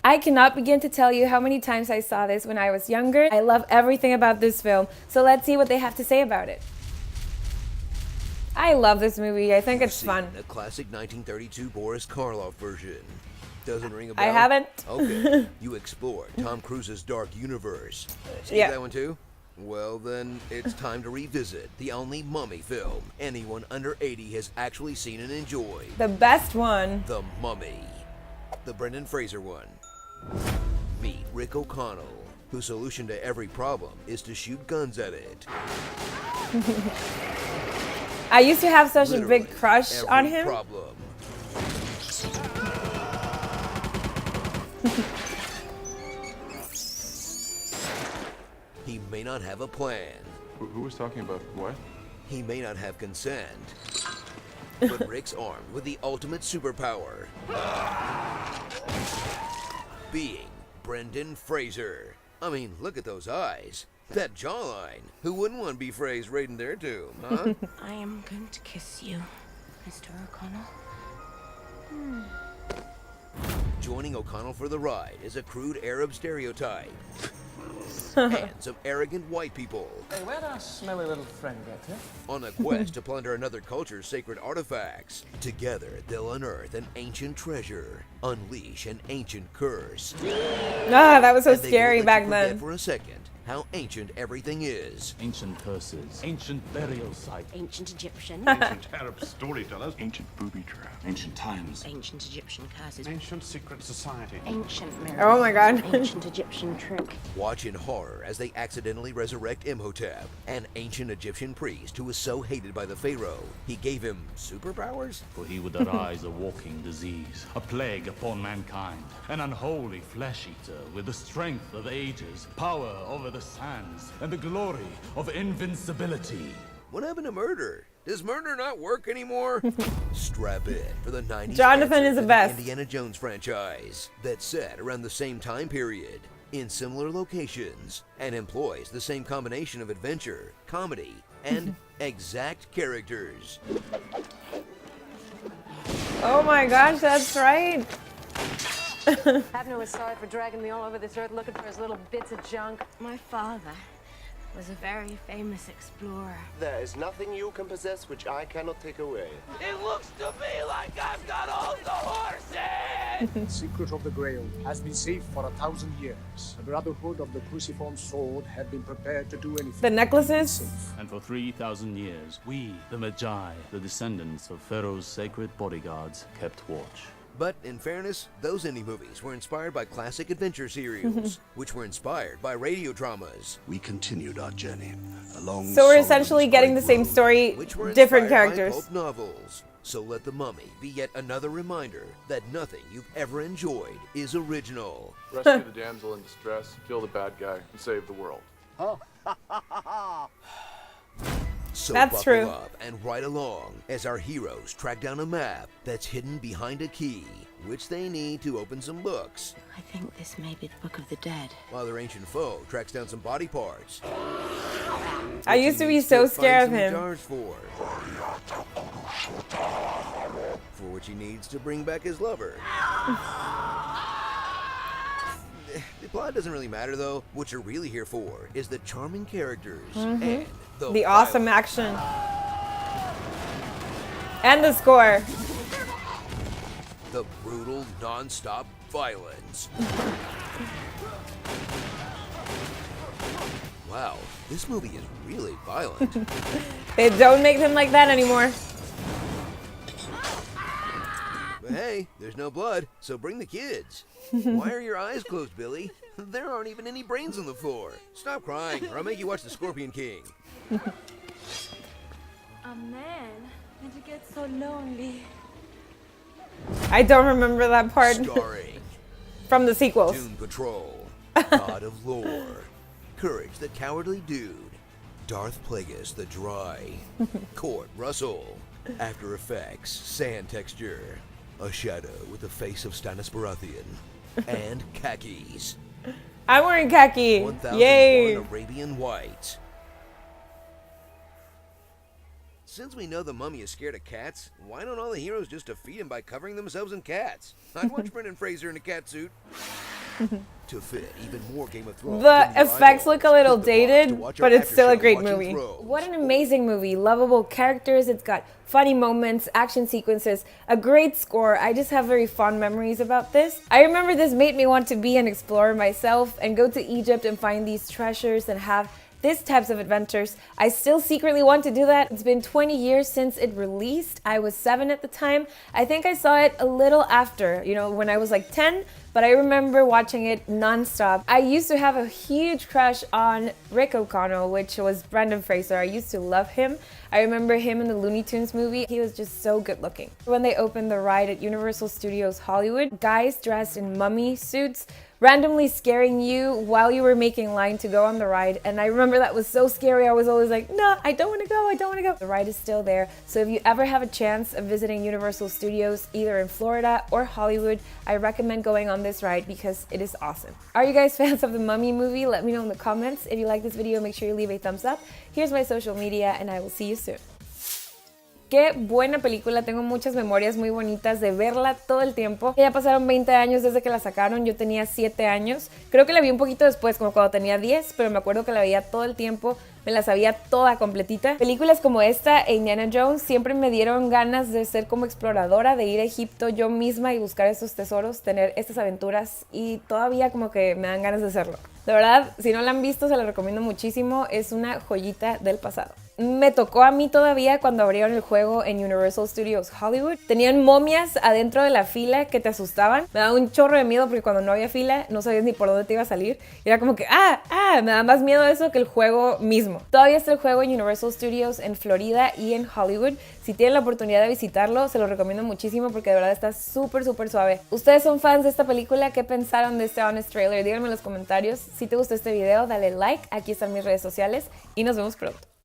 I cannot begin to tell you how many times I saw this when I was younger. I love everything about this film, so let's see what they have to say about it. I love this movie. I think it's fun. A classic 1932 Boris Karloff version. Doesn't ring a bell? I haven't. Okay. You explored Tom Cruise's dark universe. See that one too? Well then, it's time to revisit the only Mummy film anyone under 80 has actually seen and enjoyed. The best one. The Mummy. The Brendan Fraser one. Meet Rick O'Connell, whose solution to every problem is to shoot guns at it. I used to have such Literally a big crush every on him. Problem. He may not have a plan. Who was talking about what? He may not have consent. But Rick's armed with the ultimate superpower. Being Brendan Fraser. I mean, look at those eyes. That jawline. Who wouldn't want to be phrased right in their tomb, huh? I am going to kiss you, Mr. O'Connell. Joining O'Connell for the ride is a crude Arab stereotype. And some arrogant white people. Hey, where'd our smelly little friend get to? On a quest to plunder another culture's sacred artifacts. Together, they'll unearth an ancient treasure, unleash an ancient curse. Ah, that was so And they scary won't let you back forget then. for a second how ancient everything is. Ancient curses, ancient burial sites, Ancient Egyptian, Ancient Arab storytellers. Ancient booby trap. ancient times. ancient Egyptian curses, Ancient secret society. ancient mirrors. Oh my God. Ancient Egyptian trick. Watch in horror as they accidentally resurrect Imhotep, an ancient Egyptian priest who was so hated by the pharaoh, he gave him superpowers? For he would arise a walking disease, a plague upon mankind, an unholy flesh-eater with the strength of ages, power over the sands, and the glory of invincibility. What happened to murder? Does murder not work anymore? Strap in for the 90s. Jonathan answer is the to best. Indiana Jones franchise that's set around the same time period, in similar locations, and employs the same combination of adventure, comedy, and exact characters. Oh my gosh, that's right. Abner was sorry for dragging me all over this earth looking for his little bits of junk. My father was a very famous explorer. There is nothing you can possess which I cannot take away. It looks to me like I've got all the horses! The secret of the Grail has been safe for 1,000 years. The Brotherhood of the Cruciform Sword have been prepared to do anything. The necklaces. And for 3,000 years, we, the Magi, the descendants of Pharaoh's sacred bodyguards, kept watch. But in fairness, those indie movies were inspired by classic adventure serials, which were inspired by radio dramas, We continued our journey along. So we're essentially getting the same story, which were different inspired by characters. pulp novels. So let The Mummy be yet another reminder that nothing you've ever enjoyed is original. Rescue the damsel in distress, kill the bad guy, and save the world. So That's buckle true. up and ride along as our heroes track down a map that's hidden behind a key, which they need to open some books, I think this may be the Book of the Dead. while their ancient foe tracks down some body parts. I used to be so scared of him. For which he needs to bring back his lover. The plot doesn't really matter though. What you're really here for is the charming characters and The awesome violence. action. And the score. The brutal, non-stop violence. Wow, this movie is really violent. They don't make them like that anymore. But hey, there's no blood, so bring the kids. Why are your eyes closed, Billy? There aren't even any brains on the floor. Stop crying, or I'll make you watch The Scorpion King. A man, and you get so lonely. I don't remember that part Starring from the sequels. Doom Patrol, God of Lore, Courage the Cowardly Dude, Darth Plagueis the Dry, Kurt Russell, After Effects, Sand Texture, a shadow with the face of Stannis Baratheon, and Khakis. I'm wearing khaki. 1001 Yay. Arabian White. Since we know the mummy is scared of cats, why don't all the heroes just defeat him by covering themselves in cats? I'd watch Brendan Fraser in a cat suit. To fit even more Game of Thrones. The in your effects look a little eyeballs, click the box to dated, watch but our it's still a after show great Watching movie. Thrones. What an amazing movie. Lovable characters, it's got funny moments, action sequences, a great score. I just have very fond memories about this. I remember this made me want to be an explorer myself and go to Egypt and find these treasures and have these types of adventures. I still secretly want to do that. It's been 20 years since it released. I was 7 at the time. I think I saw it a little after, when I was like 10, but I remember watching it non-stop. I used to have a huge crush on Rick O'Connell, which was Brendan Fraser. I used to love him. I remember him in the Looney Tunes movie. He was just so good looking. When they opened the ride at Universal Studios Hollywood, guys dressed in mummy suits randomly scaring you while you were making line to go on the ride, and I remember that was so scary. I was always like, no, I don't want to go, I don't want to go. The ride is still there, so if you ever have a chance of visiting Universal Studios either in Florida or Hollywood, I recommend going on this ride because it is awesome. Are you guys fans of the Mummy movie? Let me know in the comments. If you like this video, make sure you leave a thumbs up. Here's my social media, and I will see you soon. Qué buena película, tengo muchas memorias muy bonitas de verla todo el tiempo. Ya pasaron 20 años desde que la sacaron, yo tenía 7 años. Creo que la vi un poquito después, como cuando tenía 10, pero me acuerdo que la veía todo el tiempo, me la sabía toda completita. Películas como esta e Indiana Jones siempre me dieron ganas de ser como exploradora, de ir a Egipto yo misma y buscar estos tesoros, tener estas aventuras, y todavía como que me dan ganas de hacerlo. De verdad, si no la han visto, se la recomiendo muchísimo, es una joyita del pasado. Me tocó a mí todavía cuando abrieron el juego en Universal Studios Hollywood. Tenían momias adentro de la fila que te asustaban. Me daba un chorro de miedo porque cuando no había fila no sabías ni por dónde te iba a salir. Y era como que, me da más miedo eso que el juego mismo. Todavía está el juego en Universal Studios en Florida y en Hollywood. Si tienen la oportunidad de visitarlo, se lo recomiendo muchísimo porque de verdad está súper suave. ¿Ustedes son fans de esta película? ¿Qué pensaron de este Honest Trailer? Díganme en los comentarios. Si te gustó este video, dale like. Aquí están mis redes sociales y nos vemos pronto.